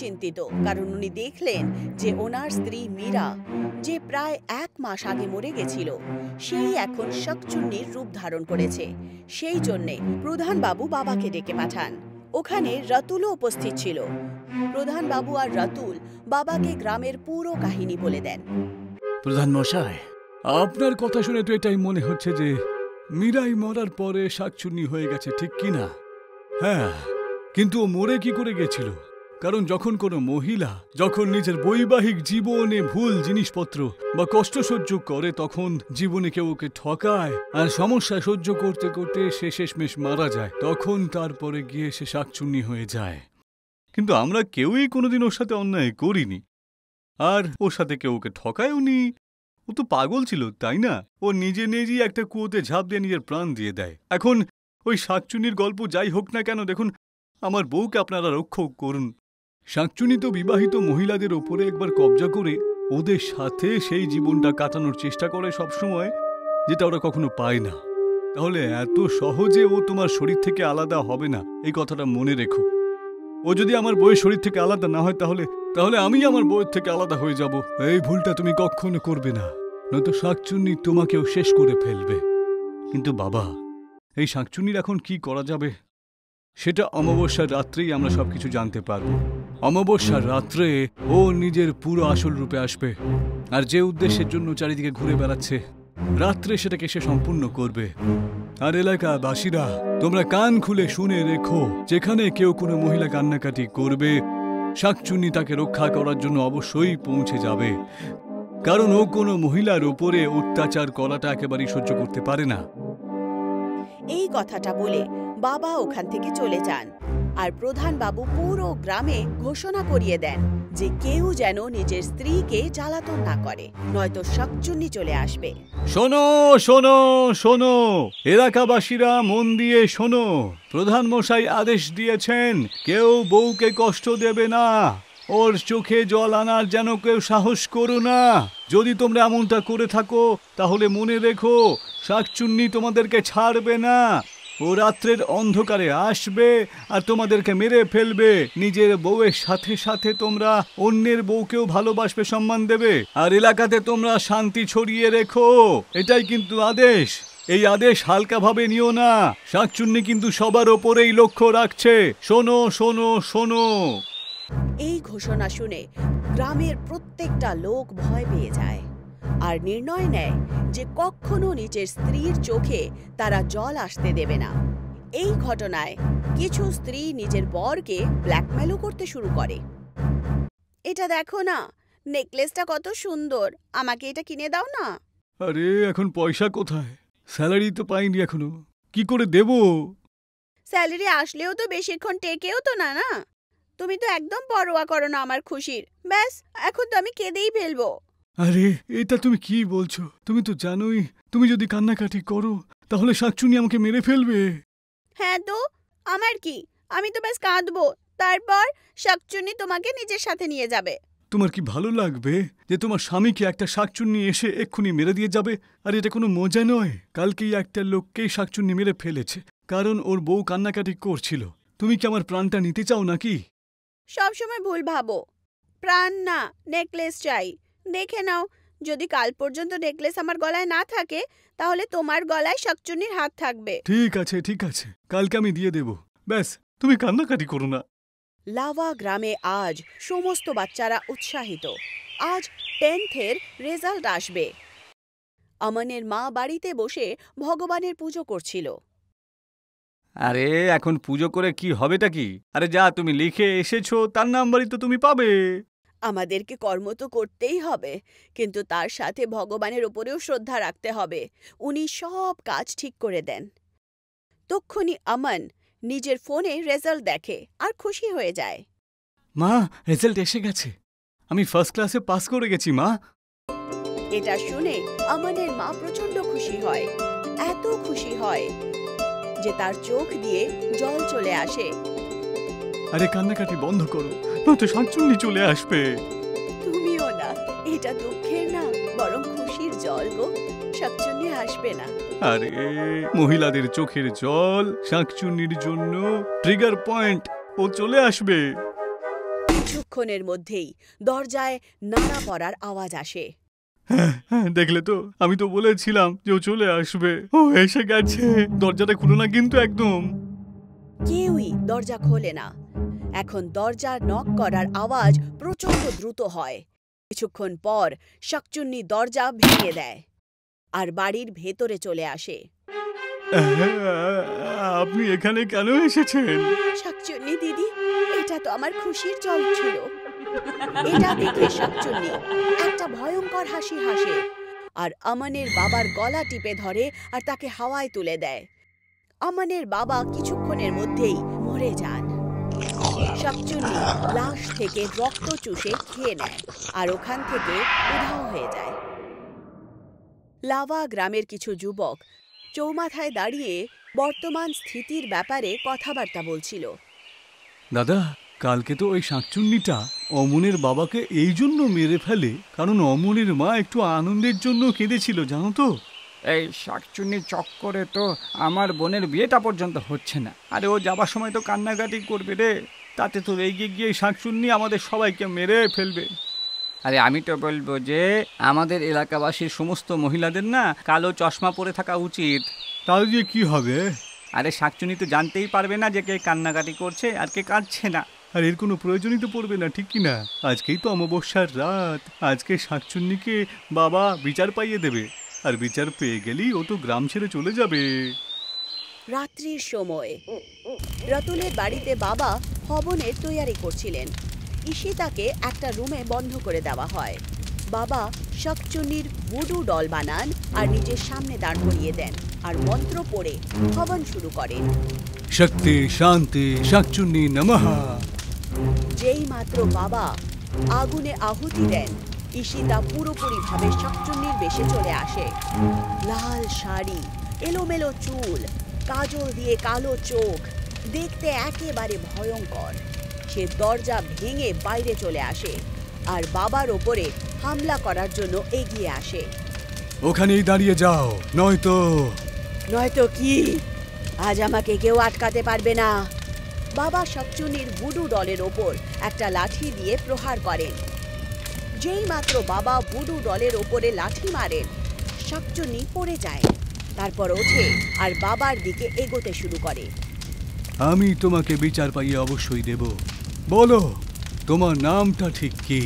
চিন্তিত, কারণ উনি দেখলেন যে ওনার স্ত্রী মীরা, যে প্রায় 1 মাস আগে মরে গেছিল, সেই এখন শাকচুন্নির রূপ ধারণ করেছে। সেই জন্যে প্রধানবাবু বাবাকে ডেকে পাঠান। ওখানে রাতুলও উপস্থিত ছিল। প্রধানবাবু আর রাতুল বাবাকে গ্রামের পুরো কাহিনী বলে দেন। প্রধান মশাই, আপনার কথা শুনে তো এটাই মনে হচ্ছে যে মীরাই মরার পরে শাকচুন্নি হয়ে গেছে, ঠিক কি না? হ্যাঁ, কিন্তু ও মরে কি করে গেছিল? কারণ যখন কোনো মহিলা যখন নিজের বৈবাহিক জীবনে ভুল জিনিসপত্র বা কষ্ট সহ্য করে, তখন জীবনে কেউ ওকে ঠকায় আর সমস্যা সহ্য করতে করতে সে শেষমেশ মারা যায়, তখন তারপরে গিয়ে সে শাকচুন্নি হয়ে যায়। কিন্তু আমরা কেউই কোনোদিন ওর সাথে অন্যায় করিনি, আর ওর সাথে কেউ ওকে ঠকায়ও নি। ও তো পাগল ছিল, তাই না? ও নিজেই একটা কুয়োতে ঝাঁপ দিয়ে নিজের প্রাণ দিয়ে দেয়। এখন ওই শাকচুন্নির গল্প যাই হোক না কেন, দেখুন, আমার বউকে আপনারা রক্ষা করুন। শাকচুন্নি তো বিবাহিত মহিলাদের ওপরে একবার কবজা করে ওদের সাথে সেই জীবনটা কাটানোর চেষ্টা করে সবসময়, যেটা ওরা কখনো পায় না। তাহলে এত সহজে ও তোমার শরীর থেকে আলাদা হবে না, এই কথাটা মনে রেখো। ও যদি আমার বউয়ের শরীর থেকে আলাদা না হয়, তাহলে আমি আমার বউয়ের থেকে আলাদা হয়ে যাব। এই ভুলটা তুমি কখনো করবে না, নয়তো শাকচুন্নি তোমাকেও শেষ করে ফেলবে। কিন্তু বাবা, এই শাকচুন্নির এখন কি করা যাবে সেটা অমাবস্যার রাত্রেই আমরা সবকিছু জানতে পারবো। অমাবস্যার রাত্রে ও নিজের পুরো আসল রূপে আসবে, আর যে উদ্দেশ্যের জন্য চারিদিকে ঘুরে বেড়াচ্ছে, রাত্রে সেটাকে সে সম্পূর্ণ করবে। আর এলাকাবাসীরা, তোমরা কান খুলে শুনে রেখো, যেখানে কেউ কোনো মহিলা কান্নাকাটি করবে, শাকচুন্নি তাকে রক্ষা করার জন্য অবশ্যই পৌঁছে যাবে, কারণ ও কোনো মহিলার উপরে অত্যাচার করাটা একেবারেই সহ্য করতে পারে না। এই কথাটা বলে বাবা ওখান থেকে চলে যান, আর প্রধানবাবু পুরো গ্রামে ঘোষণা করিয়ে দেন যে কেউ যেন নিজের স্ত্রীকে জ্বালাতন না করে, নয়তো শাকচুন্নি চলে আসবে। শোনো শোনো শোনো, এলাকাবাসীরা মন দিয়ে শোনো। প্রধান মশাই আদেশ দিয়েছেন, কেউ বউকে কষ্ট দেবে না, ওর চোখে জল আনার যেন কেউ সাহস করো না। যদি তোমরা এমনটা করে থাকো, তাহলে মনে রেখো, শাকচুন্নি তোমাদেরকে ছাড়বে না। ও রাত্রের অন্ধকারে আসবে আর তোমাদেরকে মেরে ফেলবে। নিজের বউয়ের সাথে সাথে তোমরা অন্যের বউকেও ভালোবাসবে, সম্মান দেবে, আর এলাকাতে তোমরা শান্তি ছড়িয়ে রেখো। এটাই কিন্তু আদেশ। এই আদেশ হালকাভাবে নিও না। শাকচুন্নি কিন্তু সবার ওপরেই লক্ষ্য রাখছে। শোনো শোনো শোনো। এই ঘোষণা শুনে গ্রামের প্রত্যেকটা লোক ভয় পেয়ে যায় আর নির্ণয় নেয় যে কখনো নিজের স্ত্রীর চোখে তারা জল আসতে দেবে না। এই ঘটনায় কিছু স্ত্রী নিজের বরকে ব্ল্যাকমেলও করতে শুরু করে। এটা দেখো না, নেকলেসটা কত সুন্দর, আমাকে এটা কিনে দাও না। আরে এখন পয়সা কোথায়? স্যালারি তো পাইনি এখনো, কি করে দেব? স্যালারি আসলেও তো বেশিক্ষণ টেকেও তো না। তুমি তো একদম পরোয়া করো না আমার খুশির। ব্যাস, এখন তো আমি কেঁদেই ফেলবো। আরে এটা তুমি কি বলছো? তুমি তো জানোই, তুমি যদি কান্নাকাটি করো তাহলে শাকচুন্নি আমাকে মেরে ফেলবে। হ্যাঁ তো আমার কি, আমি তো ব্যাস কাঁদবো, তারপর শাকচুন্নি তোমাকে নিজের সাথে নিয়ে যাবে। তোমার কি ভালো লাগবে যে তোমার স্বামীকে একটা শাকচুন্নি এসে এক্ষুনি মেরে দিয়ে যাবে? আর এটা কোনো মজা নয়। কালকেই একটা লোককেই শাকচুন্নি মেরে ফেলেছে, কারণ ওর বউ কান্নাকাটি করছিল। তুমি কি আমার প্রাণটা নিতে চাও নাকি? সবসময় ভুল ভাবো। প্রাণ না, নেকলেস চাই। দেখে নাও, যদি কাল পর্যন্ত নেকলেস আমার গলায় না থাকে, তাহলে তোমার গলায় শাকচুন্নির হাত থাকবে। ঠিক আছে ঠিক আছে, কালকে আমি দিয়ে দেব। ব্যাস, তুমি কান্নাকাটি করো না। লাভা গ্রামে আজ সমস্ত বাচ্চারা উৎসাহিত। আজ 10th-এর রেজাল্ট আসবে। আমনের মা বাড়িতে বসে ভগবানের পুজো করছিল। আরে এখন পুজো করে কি হবেটা কি? আরে যা তুমি লিখে এসেছো তার নাম্বারই তো তুমি পাবে। আমাদেরকে কর্ম তো করতেই হবে, কিন্তু তার সাথে ভগবানের ওপরেও শ্রদ্ধা রাখতে হবে। উনি সব কাজ ঠিক করে দেন। তক্ষুনি আমন নিজের ফোনে রেজাল্ট দেখে আর খুশি হয়ে যায়। মা, রেজাল্ট এসে গেছে, আমি ফার্স্ট ক্লাসে পাস করে গেছি মা। এটা শুনে আমনের মা প্রচন্ড খুশি হয়, এত খুশি হয় যে তার চোখ দিয়ে জল চলে আসে। আরে কান্নাকাটি বন্ধ করো, নয়তো শাকচুন্নি চলে আসবে। তুমিও না, এটা দুঃখের না বরং খুশির জল গো, শাকচুন্নি আসবে না। আরে মহিলাদের চোখের জল শাকচুন্নির জন্য ট্রিগার পয়েন্ট, ও চলে আসবে। কিছু কিছুক্ষণের মধ্যেই দরজায় নাড়া পড়ার আওয়াজ আসে। হ্যাঁ, দেখলে তো, আমি তো বলেছিলাম যে ও চলে আসবে। ও এসে গেছে। দরজাটা খুলো না কিন্তু একদম। কেউই দরজা খোলে না। এখন দরজার নক করার আওয়াজ প্রচন্ড দ্রুত হয়। কিছুক্ষণ পর শাকচুন্নি দরজা ভেঙে দেয় আর বাড়ির ভেতরে চলে আসে। আপনি এখানে কেন এসেছেন? শাকচুন্নি দিদি, এটা তো আমার খুশির জল ছিল। এটা দেখে শাকচুন্নি একটা ভয়ঙ্কর হাসি হাসে আর আমানের বাবার গলা টিপে ধরে আর তাকে হাওয়ায় তুলে দেয়। আমানের বাবা কিছুক্ষণের মধ্যেই মরে যান। শাকচুন্নি লাশ থেকে রক্ত চুষে খেয়ে নেয় আর ওখান থেকে উধাও হয়ে যায়। লাভা গ্রামের কিছু যুবক চৌমাথায় দাঁড়িয়ে বর্তমান স্থিতির ব্যাপারে কথাবার্তা বলছিল। দাদা, কালকে তো ওই শাকচুন্নিটা অমনের বাবাকে এই জন্য মেরে ফেলে কারণ অমনের মা একটু আনন্দের জন্য কেঁদেছিল, জানো তো? এই শাকচুন্নির চক্করে তো আমার বোনের বিয়েটা পর্যন্ত হচ্ছে না। আরে ও যাবার সময় তো কান্নাকাটি করবে রে, তাতে তো রেগে গিয়ে শাকচুন্নি আমাদের সবাইকে মেরে ফেলবে। আরে আমি তো বলবো যে আমাদের এলাকাবাসীর সমস্ত মহিলাদের না কালো চশমা পরে থাকা উচিত। তাহলে যে কি হবে? আরে শাকচুন্নি তো জানতেই পারবে না যে কে কান্নাকাটি করছে আর কে কাঁদছে না। আর এর কোনো প্রয়োজনই তো পড়বে না, ঠিক কি না? আজকেই তো অমাবস্যার রাত। আজকে শাকচুন্নিকে বাবা বিচার পাইয়ে দেবে, আর বিচার পেয়ে গেলেই ও তো গ্রাম ছেড়ে চলে যাবে। রাত্রির সময় রতুলের বাড়িতে বাবা হবনের তৈয়ারি করছিলেন। ঈশিতাকে একটা রুমে বন্ধ করে দেওয়া হয়। বাবা শাকচুন্নির ভুডু ডল বানান আর নিজের সামনে দাঁড় করিয়ে দেন আর মন্ত্র পড়ে হবন শুরু করেন। শক্তি শান্তি শাকচুন্নি নমঃ। যেই মাত্র বাবা আগুনে আহুতি দেন, ঈশিতা পুরোপুরিভাবে শাকচুন্নির বেশে চলে আসে। লাল শাড়ি, এলোমেলো চুল, কাজল দিয়ে কালো চোখ, দেখতে একেবারে ভয়ঙ্কর। সে দরজা ভেঙে বাইরে চলে আসে আর বাবার ওপরে হামলা করার জন্য এগিয়ে আসে। ওখানেই দাঁড়িয়ে যাও, নয়তো কি? আজ আমাকে কেউ আটকাতে পারবে না। বাবা শাকচুন্নির ভুডু ডলের ওপর একটা লাঠি দিয়ে প্রহার করেন। যেই মাত্র বাবা ভুডু ডলের ওপরে লাঠি মারেন, শাকচুন্নি পড়ে যায়। তারপর ওঠে আর বাবার দিকে এগোতে শুরু করে। আমি তোমাকে বিচার পাইয়ে অবশ্যই দেব। বলো, তোমার নামটা ঠিক কি?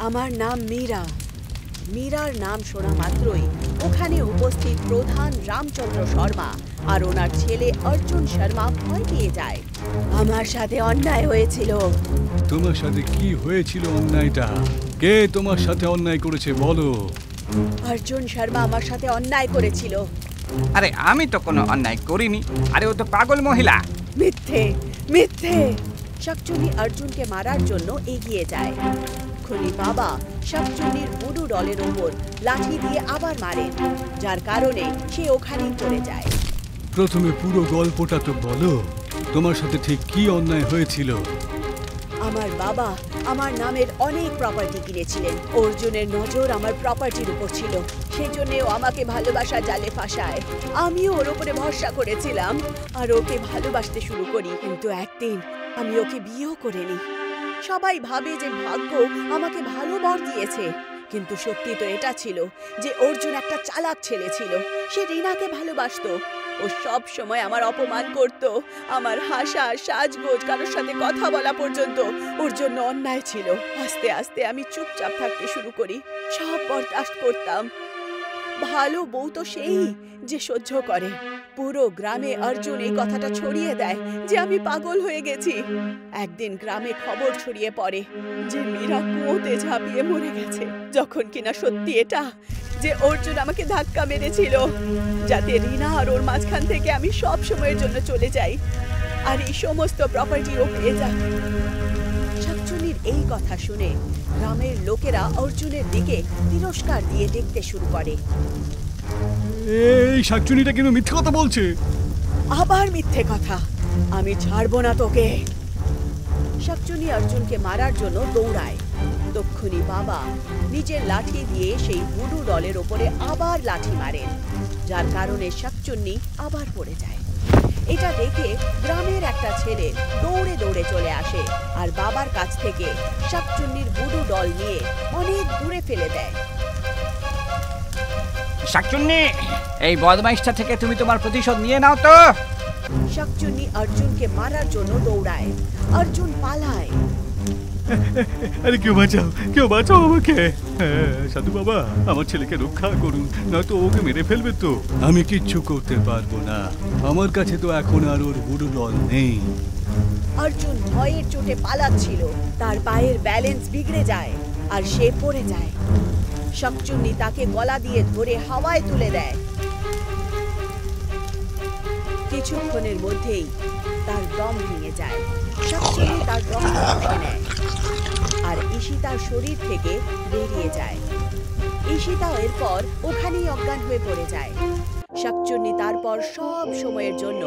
আমার নাম মীরা। মীরার নাম শোনা মাত্রই ওখানে উপস্থিত প্রধান রামচন্দ্র শর্মা আর ওনার ছেলে অর্জুন শর্মা ভয় পেয়ে যায়। আমার সাথে অন্যায় হয়েছিল। তোমার সাথে কি হয়েছিল? অন্যায়টা কে তোমার সাথে অন্যায় করেছে বলো? অর্জুন শর্মা আমার সাথে অন্যায় করেছিল। আরে আমি তো কোনো অন্যায় করিনি। আরে ও তো পাগল মহিলা। মিথ্যে, মিথ্যে। শাকচুন্নি অর্জুনকে মারার জন্য এগিয়ে যায়। খনি বাবা শাকচুন্নির ভুডু ডলের ওপর লাঠি দিয়ে আবার মারেন, যার কারণে সে ওখানেই পড়ে যায়। প্রথমে পুরো গল্পটা তো বলো, তোমার সাথে ঠিক কি অন্যায় হয়েছিল? আমার বাবা আমার নামের অনেক প্রপার্টি কিনেছিলেন। অর্জুনের নজর আমার প্রপার্টির উপর ছিল, সেজন্য ও আমাকে ভালোবাসার জালে ফাঁসায়। আমিও ওর উপরে ভরসা করেছিলাম আর ওকে ভালোবাসতে শুরু করি। কিন্তু একদিন আমি ওকে বিয়েও করে নিই। সবাই ভাবে যে ভাগ্য আমাকে ভালো বর দিয়েছে, কিন্তু সত্যি তো এটা ছিল যে অর্জুন একটা চালাক ছেলে ছিল। সে রিনাকে ভালোবাসতো। ও সব সময় আমার অপমান করত। আমার হাসা, সাজগোজ, কারোর সাথে কথা বলা পর্যন্ত ওর জন্য অন্যায় ছিল। আস্তে আস্তে আমি চুপচাপ থাকতে শুরু করি, সব বরদাস্ত করতাম। ভালো বউ তো সেই যে সহ্য করে। পুরো গ্রামে অর্জুন এই কথাটা ছড়িয়ে দেয় যে আমি পাগল হয়ে গেছি। একদিন গ্রামে খবর ছড়িয়ে পড়ে যে মীরা কুয়োতে ঝাঁপিয়ে মরে গেছে, যখন কিনা সত্যি এটা যে অর্জুন আমাকে ধাক্কা মেরেছিল যাতে রিনা আর ওর মাঝখান থেকে আমি সব সময়ের জন্য চলে যাই আর এই সমস্ত প্রপার্টি ও পেয়ে যায়। শাকচুন্নির এই কথা শুনে গ্রামের লোকেরা অর্জুনের দিকে তিরস্কার দিয়ে দেখতে শুরু করে। এই শাকচুন্নিটা কিন্তু মিথ্যে কথা বলছে। আবার মিথ্যে কথা? আমি ছাড়বো না তোকে। শাকচুন্নি অর্জুনকে মারার জন্য দৌড়ায়। তক্ষুনি বাবা নিজের লাঠি দিয়ে সেই ভুডু ডলের ওপরে আবার লাঠি মারেন, যার কারণে শাকচুন্নি আবার পড়ে যায়। এটা দেখে গ্রামের একটা ছেলে দৌড়ে দৌড়ে চলে আসে আর বাবার কাছ থেকে শাকচুন্নির ভুডু ডল নিয়ে অনেক দূরে ফেলে দেয়। শাকচুন্নি, এই বদমাইশটা থেকে তুমি তোমার প্রতিশোধ নিয়ে নাও তো। শাকচুন্নি অর্জুনকে মারার জন্য দৌড়ায়। অর্জুন পালায়। আরে কেউ বাঁচাও আমাকে। সাধু বাবা, আমার ছেলেকে রক্ষা করুন, নয়তো ওকে মেরে ফেলবে তো। আমি কিচ্ছু করতে পারবো না, আমার কাছে তো এখন আর ওর বুড়ো ডল নেই। অর্জুন ভয়ের চোটে পালাচ্ছিল, তার পায়ের ব্যালেন্স বিগড়ে যায় আর সে পড়ে যায়। শাকচুন্নি তাকে গলা দিয়ে ধরে হাওয়ায় তুলে দেয়। কিছুক্ষণের মধ্যেই তার দম ভেঙে যায়। শাকচুন্নি তার রক্ত শুষে নেয় আর ঈশিতার শরীর থেকে বেরিয়ে যায়। ঈশিতা এরপর ওখানেই অজ্ঞান হয়ে পড়ে যায়। শাকচুন্নি তারপর সব সময়ের জন্য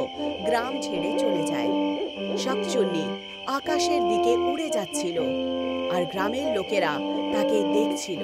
গ্রাম ছেড়ে চলে যায়। শাকচুন্নি আকাশের দিকে উড়ে যাচ্ছিল আর গ্রামের লোকেরা তাকে দেখছিল।